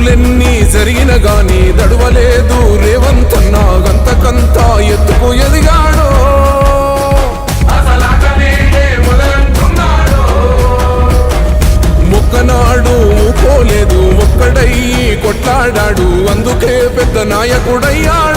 తప్పులెన్ని జరిగిన గాని దడవలేదు రేవంతన్న గంతకంతా ఎత్తుకు ఎదిగాడో మొక్కనాడు మూకోలేదు ఒక్కడై కొట్లాడాడు అందుకే పెద్ద నాయకుడయ్యాడు